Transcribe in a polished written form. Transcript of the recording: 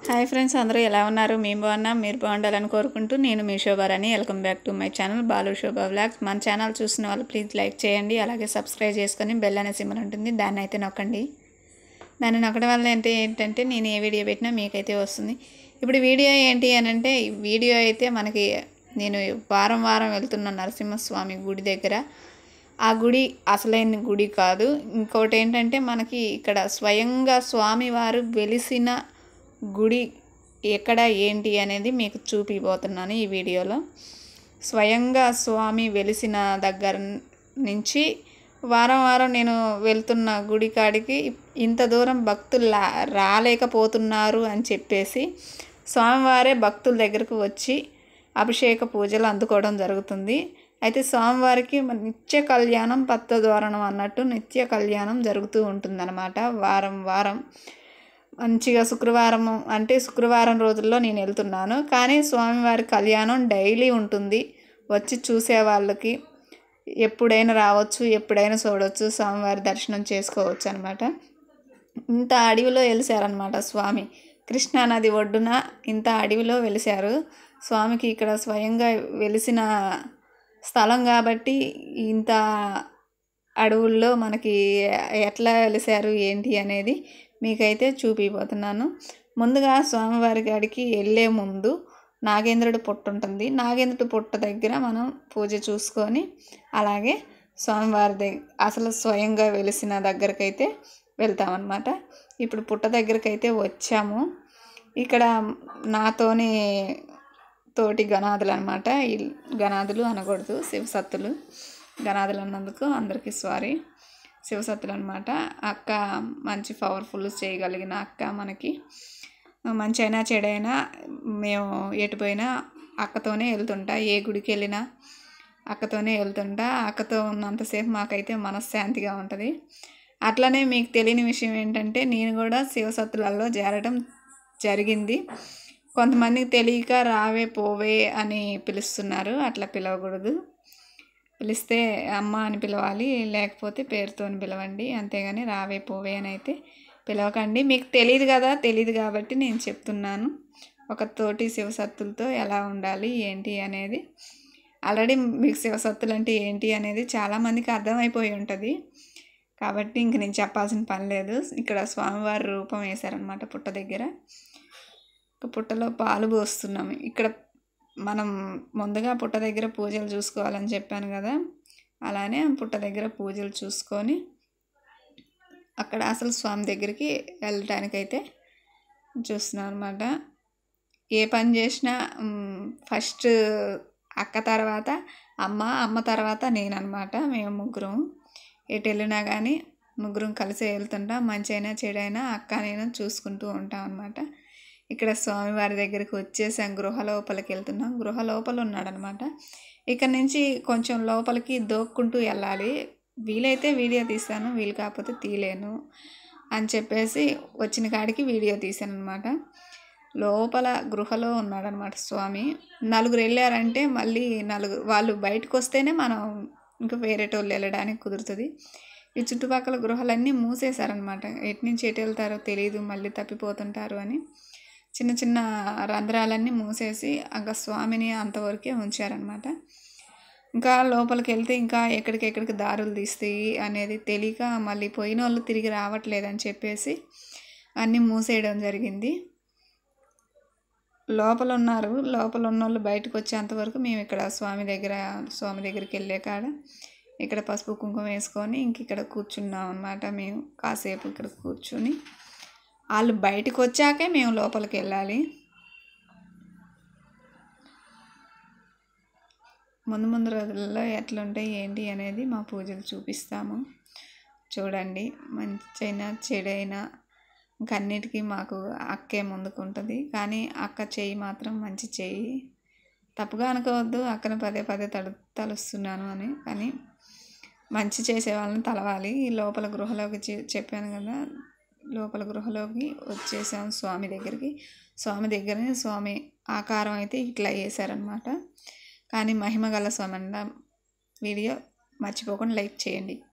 Hi friends, అందరూ ఎలా ఉన్నారు? మేము బాగున్నాం. మీరు బాగుండాలని కోరుకుంటూ నేను మీ Shobharani. Welcome back to my channel Balu Shobha vlogs. మన ఛానల్ చూసిన వాళ్ళు ప్లీజ్ లైక్ చేయండి, అలాగే సబ్స్క్రైబ్ చేసుకొని బెల్ అనే సింబల్ ఉంటుంది, దాన్ని అయితే నొక్కండి. దాన్ని నొక్కడం వల్ల ఏంటంటే నేను ఏ వీడియో పెట్టినా మీకైతే వస్తుంది. ఇప్పుడు వీడియో ఏంటి అని అంటే, వీడియో అయితే మనకి నేను వారం వారం వెళ్తున్న నరసింహస్వామి గుడి దగ్గర. ఆ గుడి అసలైన గుడి కాదు. ఇంకోటి ఏంటంటే, మనకి ఇక్కడ స్వయంగా స్వామివారు వెలిసిన గుడి ఎక్కడ ఏంటి అనేది మీకు చూపిపోతున్నాను ఈ వీడియోలో. స్వయంగా స్వామి వెలిసిన దగ్గర నుంచి వారం వారం నేను వెళ్తున్న గుడి కాడికి ఇంత దూరం భక్తులు రాలేకపోతున్నారు అని చెప్పేసి స్వామివారే భక్తుల దగ్గరకు వచ్చి అభిషేక పూజలు అందుకోవడం జరుగుతుంది. అయితే స్వామివారికి నిత్య కళ్యాణం పత్తద్వారణం అన్నట్టు నిత్య కళ్యాణం జరుగుతూ ఉంటుందన్నమాట. వారం వారం మంచిగా శుక్రవారం రోజుల్లో నేను వెళ్తున్నాను. కానీ స్వామివారి కళ్యాణం డైలీ ఉంటుంది. వచ్చి చూసే వాళ్ళకి ఎప్పుడైనా రావచ్చు, ఎప్పుడైనా చూడవచ్చు, స్వామివారి దర్శనం చేసుకోవచ్చు అనమాట. ఇంత అడవిలో వెలిసారనమాట స్వామి. కృష్ణానది ఒడ్డున ఇంత అడవిలో వెలిసారు స్వామికి. ఇక్కడ స్వయంగా వెలిసిన స్థలం కాబట్టి ఇంత అడవుల్లో మనకి ఎట్లా వెలిసారు ఏంటి అనేది మీకైతే చూపిపోతున్నాను. ముందుగా స్వామివారి కాడికి వెళ్ళే ముందు నాగేంద్రుడి పుట్ట ఉంటుంది. నాగేంద్రుడి పుట్ట దగ్గర మనం పూజ చూసుకొని అలాగే స్వామివారి అసలు స్వయంగా వెలిసిన దగ్గరకైతే వెళ్తామన్నమాట. ఇప్పుడు పుట్ట దగ్గరకైతే వచ్చాము. ఇక్కడ నాతోని తోటి గణాదులు అనమాట. ఈ గణాదులు అనకూడదు, శివసత్తులు. గణాదులు అన్నందుకు అందరికీ సారీ. శివసత్తులు అనమాట. అక్క మంచి పవర్ఫుల్ చేయగలిగిన అక్క. మనకి మంచి అయినా చెడైనా మేము ఎటుపోయినా అక్కతోనే వెళ్తుంటా. ఏ గుడికి వెళ్ళినా అక్కతోనే వెళ్తుంటా. అక్కతో ఉన్నంతసేపు మాకైతే మనశ్శాంతిగా ఉంటుంది. అట్లనే మీకు తెలియని విషయం ఏంటంటే, నేను కూడా శివసత్తులలో చేరడం జరిగింది. కొంతమందికి తెలియక రావే పోవే అని పిలుస్తున్నారు. అట్లా పిలవకూడదు. పిలిస్తే అమ్మ అని పిలవాలి, లేకపోతే పేరుతో పిలవండి. అంతేగాని రావే పోవే అని అయితే పిలవకండి. మీకు తెలియదు కదా, తెలియదు కాబట్టి నేను చెప్తున్నాను. ఒక తోటి శివసత్తులతో ఎలా ఉండాలి ఏంటి అనేది. ఆల్రెడీ మీకు శివసత్తులు అంటే ఏంటి అనేది చాలామందికి అర్థమైపోయి ఉంటుంది కాబట్టి ఇంక నేను చెప్పాల్సిన పని లేదు. ఇక్కడ స్వామివారి రూపం వేశారనమాట పుట్ట దగ్గర. పుట్టలో పాలు పోస్తున్నాము. ఇక్కడ మనం ముందుగా పుట్ట దగ్గర పూజలు చూసుకోవాలని చెప్పాను కదా, అలానే పుట్ట దగ్గర పూజలు చూసుకొని అక్కడ అసలు స్వామి దగ్గరికి వెళ్ళటానికైతే చూస్తున్నాం అనమాట. ఏ పని చేసినా ఫస్ట్ అక్క తర్వాత అమ్మ తర్వాత నేననమాట. మేము ముగ్గురం ఎటు వెళ్ళినా కానీ ముగ్గురం కలిసే వెళ్తుంటాం. మంచి అయినా చెడైనా అక్క నేను చూసుకుంటూ ఉంటాం అనమాట. ఇక్కడ స్వామివారి దగ్గరికి వచ్చేసాం. గృహ లోపలికి వెళ్తున్నాం. గృహ లోపల ఉన్నాడనమాట. ఇక్కడ నుంచి కొంచెం లోపలికి దోక్కుంటూ వెళ్ళాలి. వీలైతే వీడియో తీస్తాను, వీలు కాకపోతే తీయలేను అని చెప్పేసి వచ్చిన కాడికి వీడియో తీశాను అనమాట. లోపల గృహలో ఉన్నాడనమాట స్వామి. నలుగురు వెళ్ళారంటే మళ్ళీ వాళ్ళు బయటకు వస్తేనే మనం ఇంకా వేరేటోళ్ళు వెళ్ళడానికి కుదురుతుంది. ఈ చుట్టుపక్కల గృహాలన్నీ మూసేశారనమాట. ఎటు నుంచి ఎటు వెళ్తారో తెలియదు, మళ్ళీ తప్పిపోతుంటారు అని చిన్న చిన్న రంధ్రాలన్నీ మూసేసి ఇంకా స్వామిని అంతవరకే ఉంచారనమాట. ఇంకా లోపలికి వెళ్తే ఇంకా ఎక్కడికెక్కడికి దారులు తీస్తాయి అనేది తెలియక మళ్ళీ పోయిన వాళ్ళు తిరిగి రావట్లేదని చెప్పేసి అన్నీ మూసేయడం జరిగింది. లోపల ఉన్న వాళ్ళు బయటకు వచ్చేంతవరకు మేము ఇక్కడ స్వామి దగ్గరికి వెళ్ళే కాడ ఇక్కడ పసుపు కుంకుమ వేసుకొని ఇంక ఇక్కడ కూర్చున్నాం అన్నమాట. మేము కాసేపు ఇక్కడ కూర్చుని వాళ్ళు బయటకు వచ్చాకే మేము లోపలికి వెళ్ళాలి. ముందు రోజుల్లో ఎట్లుంటాయి ఏంటి అనేది మా పూజలు చూపిస్తాము. చూడండి. మంచైనా చెడైనా ఇంకన్నిటికీ మాకు అక్కే ముందుకుంటుంది. కానీ అక్క చెయ్యి మాత్రం మంచి చెయ్యి. తప్పుగా అనుకోవద్దు, అక్కను పదే పదే తలుస్తున్నాను అని. కానీ మంచి చేసే వాళ్ళని తలవాలి. ఈ లోపల గృహలోకి చెప్పాను కదా, లోపల గృహలోకి వచ్చేసాం స్వామి దగ్గరికి. స్వామి దగ్గరనే స్వామి ఆకారం అయితే ఇట్లా వేశారనమాట. కానీ మహిమ గల స్వామి అన్న వీడియో మర్చిపోకుండా లైక్ చేయండి.